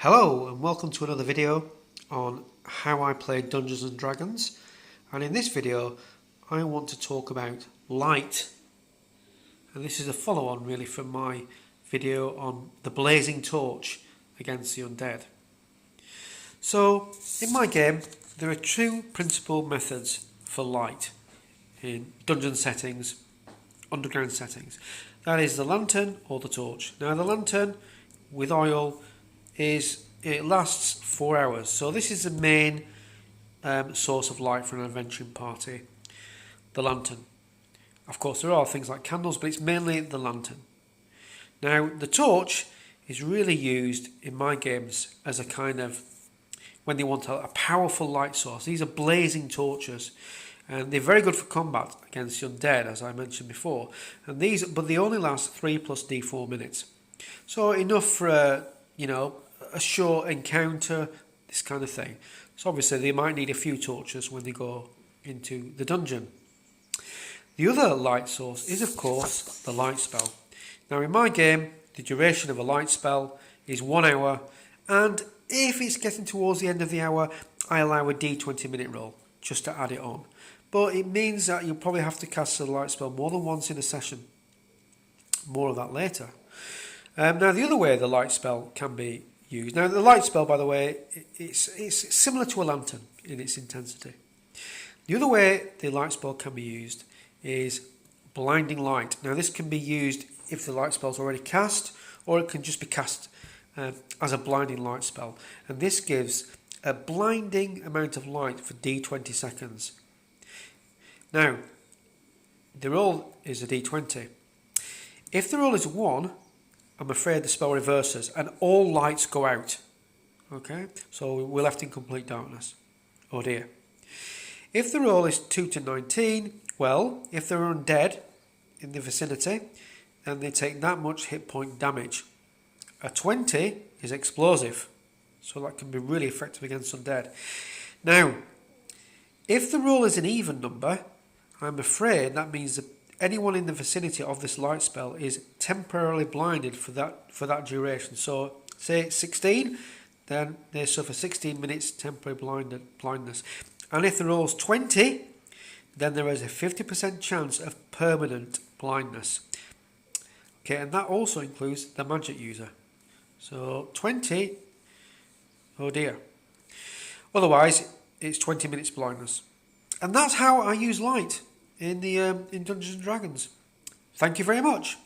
Hello and welcome to another video on how I play Dungeons and Dragons, and in this video I want to talk about light, and this is a follow-on really from my video on the blazing torch against the undead. So in my game there are two principal methods for light in dungeon settings, underground settings. That is the lantern or the torch. Now the lantern with oil it lasts 4 hours, so this is the main source of light for an adventuring party, the lantern. Of course there are things like candles, but it's mainly the lantern. Now the torch is really used in my games as a kind of, when they want a powerful light source. These are blazing torches, and they're very good for combat against the undead, as I mentioned before. And but they only last 3 plus D4 minutes, so enough for a short encounter, this kind of thing. So obviously they might need a few torches when they go into the dungeon. The other light source is of course the light spell. Now in my game the duration of a light spell is 1 hour, and if it's getting towards the end of the hour I allow a D20 minute roll just to add it on. But it means that you'll probably have to cast a light spell more than once in a session. More of that later. Now the other way the light spell can be used. Now the light spell, by the way, it's similar to a lantern in its intensity. The other way the light spell can be used is blinding light. Now this can be used if the light spell is already cast, or it can just be cast as a blinding light spell. And this gives a blinding amount of light for D20 seconds. Now, the roll is a D20. If the roll is 1, I'm afraid the spell reverses and all lights go out. Okay, so we're left in complete darkness. Oh dear. If the roll is 2 to 19, well, if they're undead in the vicinity, then they take that much hit point damage. A 20 is explosive, so that can be really effective against undead. Now, if the roll is an even number, I'm afraid that means that anyone in the vicinity of this light spell is temporarily blinded for that duration. So say it's 16, then they suffer 16 minutes temporary blindness. And if the roll's 20, then there is a 50% chance of permanent blindness. Okay, and that also includes the magic user. So 20, oh dear. Otherwise, it's 20 minutes blindness. And that's how I use light in Dungeons and Dragons. Thank you very much.